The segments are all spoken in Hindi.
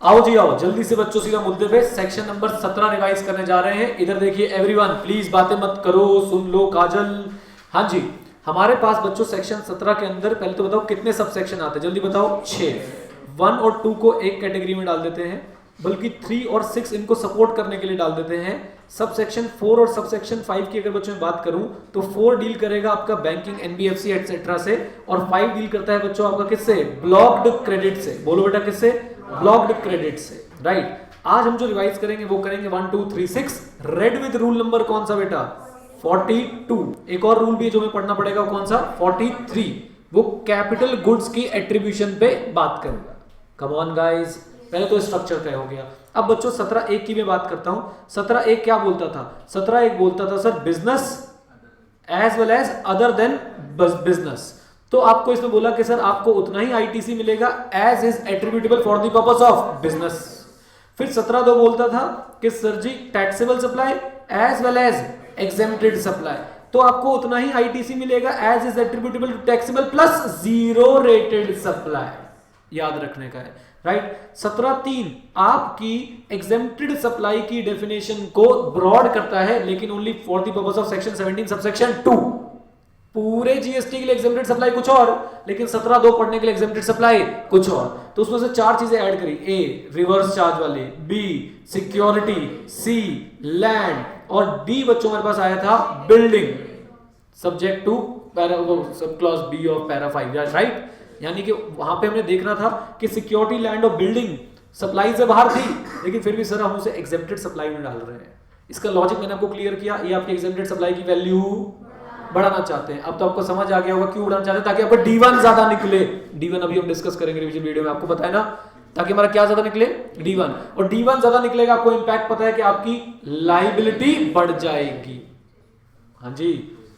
आओ जी आओ, जल्दी से बच्चों सीधा मुद्दे पे। सेक्शन नंबर 17 रिवाइज करने जा रहे हैं। इधर देखिए एवरीवन, प्लीज बातें मत करो, सुन लो काजल। हाँ जी, हमारे पास बच्चों सेक्शन 17 के अंदर पहले तो बताओ कितने सब सेक्शन आते हैं, जल्दी बताओ। 6। 1 और 2 को एक कैटेगरी में डाल देते हैं, बल्कि 3 और 6 इनको सपोर्ट करने के लिए डाल देते हैं। सब सेक्शन 4 और सब सेक्शन 5 की अगर बच्चों में बात करूं तो 4 डील करेगा आपका बैंकिंग, एनबीएफसी एटसेट्रा से, और 5 डील करता है बच्चों आपका किससे? ब्लॉक्ड क्रेडिट से। बोलो बेटा किससे? ब्लॉक्ड क्रेडिट से, राइट। आज हम जो रिवाइज करेंगे वो करेंगे 1 2 3 6 रेड विद रूल नंबर कौन सा बेटा? 42। एक और रूल भी है जो हमें पढ़ना पड़ेगा, कौन सा? 43। वो कैपिटल गुड्स की एट्रीब्यूशन पे बात करेगा। कम ऑन गाइस, पहले तो स्ट्रक्चर तय हो गया। अब बच्चों 17(1) की मैं बात करता हूं। 17(1) क्या बोलता था? 17(1) बोलता था sir business as well as other than business. तो आपको इसमें बोला कि सर आपको उतना ही आईटीसी मिलेगा as is attributable for the purpose of business. फिर 17(2) बोलता था कि sir ji taxable supply as well as exempted supply, तो आपको उतना ही आईटीसी मिलेगा as is attributable to taxable plus zero rated supply. याद रखने का है, राइट। 17(3) आपकी एग्जेम्प्टेड सप्लाई की डेफिनेशन को ब्रॉड करता है, लेकिन only for the purpose of section 17 subsection 2। पूरे जीएसटी के लिए एग्जेम्प्टेड सप्लाई कुछ और, लेकिन 17(2) पढ़ने के लिए एग्जेम्प्टेड सप्लाई कुछ और। तो उसमें से 4 चीजें ऐड करी। ए रिवर्स चार्ज वाले, बी सिक्योरिटी, सी लैंड, और डी बच्चों हमारे पास आया था building, subject to sub clause B of para 5, right. यानी कि वहां पे हमने देखना था कि सिक्योरिटी, लैंड और बिल्डिंग सप्लाई से बाहर थी, लेकिन फिर भी सर हम उसे एग्जेम्प्टेड सप्लाई में डाल रहे हैं। इसका लॉजिक मैंने आपको क्लियर किया। ये आपकी एग्जेम्प्टेड सप्लाई की वैल्यू बढ़ाना चाहते हैं। अब तो आपको समझ आ गया होगा क्यों बढ़ाना चाहते हैं, ताकि आपका D1 ज्यादा निकले। D1 अभी हम डिस्कस करेंगे रिवीजन वीडियो में, आपको पता है ना, ताकि हमारा क्या ज्यादा निकले? D1। और D1 ज्यादा निकलेगा, आपको इंपैक्ट पता है कि आपकी लायबिलिटी बढ़ जाएगी। हाँ जी,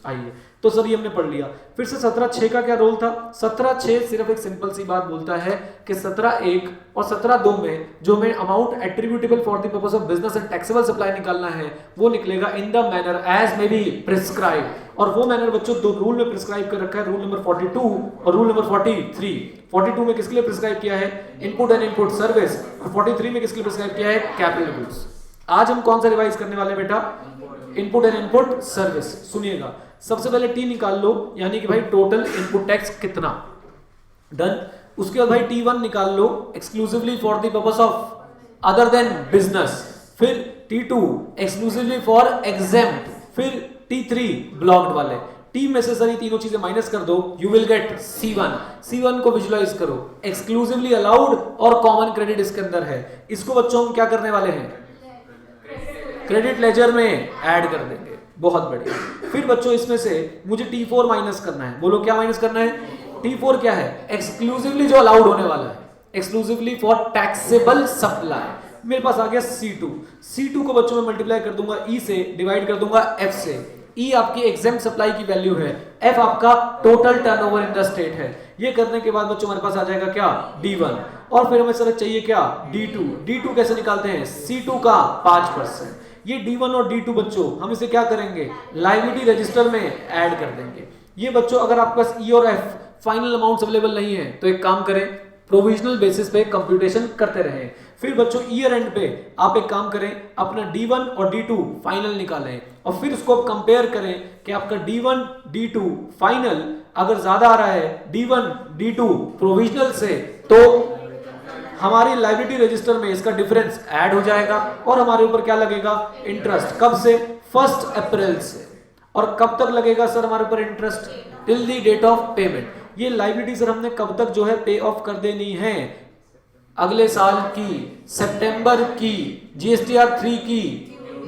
आइए। तो सर ये हमने पढ़ लिया। फिर से 17(6) का क्या रोल था? 17(6) सिर्फ एक सिंपल सी बात बोलता है कि 17(1) और 17(2) में जो हमें amount attributable for the purpose of business and taxable supply निकालना है, वो निकलेगा in the manner as may be prescribe. और वो मैनर बच्चों 2 रूल में प्रिस्क्राइब कर रखा है, रूल नंबर 42 और रूल नंबर 43। 42 में किसके लिए प्रिस्क्राइब किया है? इनपुट एंड इनपुट सर्विस, और 43 में किसके लिए प्रिस्क्राइब किया है? Capital goods. आज हम कौन सा रिवाइज करने वाले बेटा? Input and input service. सुनिएगा, सबसे पहले टी निकाल लो, यानी कि भाई टोटल इनपुट टैक्स कितना। डन। उसके बाद भाई T1 निकाल लो, exclusively for the purpose of other than business. फिर T2 एक्सक्लूसिवली फॉर एग्जेम्प्ट। फिर T3 ब्लॉक्ड वाले। टी में से सारी तीनों चीजें माइनस कर दो, you will get C1। C1 को विजुलाइज करो, एक्सक्लूसिवली अलाउड और कॉमन क्रेडिट इसके अंदर है। इसको बच्चों हम क्या करने वाले हैं? क्रेडिट लेजर में ऐड कर देंगे। बहुत बढ़िया। फिर बच्चों इसमें से मुझे T4 माइनस करना है। बोलो क्या माइनस करना है? T4 क्या है? एक्सक्लूसिवली जो अलाउड होने वाला है, एक्सक्लूसिवली फॉर टैक्सेबल सप्लाई। मेरे पास आ गया C2। C2 को बच्चों में मल्टीप्लाई कर दूंगा E से, डिवाइड कर दूंगा F से। E आपकी एग्जेम्प्ट सप्लाई की वैल्यू है, F आपका total turnover in the state है। ये करने के बाद बच्चों हमारे पास आ जाएगा क्या? D1। और फिर हमें सर चाहिए क्या? D2। D2 कैसे निकालते हैं? C2 का 5%। ये D1 और D2 बच्चों हम इसे क्या करेंगे? लायबिलिटी रजिस्टर में ऐड कर देंगे। ये बच्चों अगर आपके पास E और F फाइनल अमाउंट्स अवेलेबल नहीं है तो एक काम करें, प्रोविजनल बेसिस पे कंप्यूटेशन करते रहें। फिर बच्चों ईयर एंड पे आप एक काम करें, अपना D1 और D2 फाइनल निकालें, और फिर उसको आप कंपेयर करें कि आपका D1 D2 फाइनल अगर ज्यादा आ रहा है D1 D2 प्रोविजनल से, तो हमारी लायबिलिटी रजिस्टर में इसका डिफरेंस ऐड हो जाएगा और हमारे ऊपर क्या लगेगा? इंटरेस्ट। कब से? 1 अप्रैल से। और कब तक लगेगा सर हमारे ऊपर interest? Till the date of payment. ये लायबिलिटी सर हमने कब तक जो है पे ऑफ कर देनी है? अगले साल की सितंबर की GSTR 3 की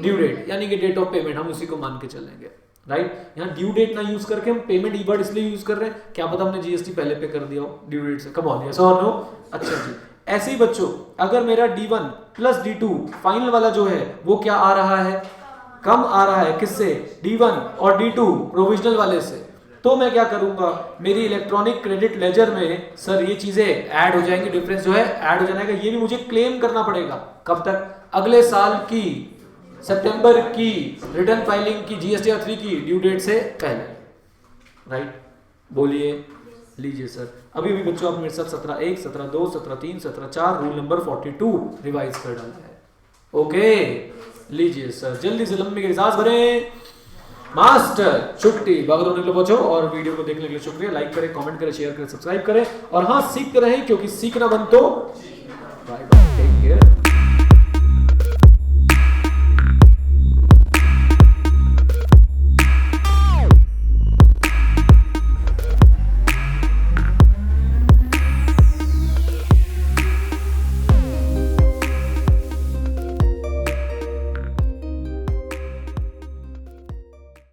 ड्यू डेट, यानी कि डेट ऑफ पेमेंट, हम उसी को मान के चलेंगे, राइट। यहाँ ड्यू डेट ना यूज करके हम पेमेंट ईवर्ड इसलिए यूज कर रहे हैं, क्या पता हमने जीएसटी पहले पे कर दिया हो ड्यू डेट से। कम ऑन, यस और नो? अच्छा जी। ऐसे ही बच्चों अगर मेरा D1 प्लस D2 फाइनल वाला जो है वो क्या आ रहा है? कम आ रहा है। किससे? D1 और D2 प्रोविजनल वाले से। तो मैं क्या करूंगा? मेरी इलेक्ट्रॉनिक क्रेडिट लेजर में सर ये चीजें ऐड हो जाएंगी, डिफरेंस जो है ऐड हो जाएगा। ये भी मुझे क्लेम करना पड़ेगा। कब तक? अगले साल की सितंबर की रिटर्न फाइलिंग की GSTR 3 की ड्यू डेट से पहले, राइट। बोलिए लीजिए सर, अभी अभी बच्चों आपने मेरे साथ 17(1), 17(2), 17(3), 17(4) रूल नंबर 42 रिवाइज कर डाला है। ओके, लीजिए सर जल्दी से लंबी सांस भरें। मास्टर छुट्टी, बागत होने के लिए पहुंचो और वीडियो को देखने के लिए शुक्रिया। लाइक करें, कमेंट करें, शेयर करें, सब्सक्राइब करें और हाँ सीखते रहें क्योंकि सीखना बन तो बाय बाय, टेक केयर।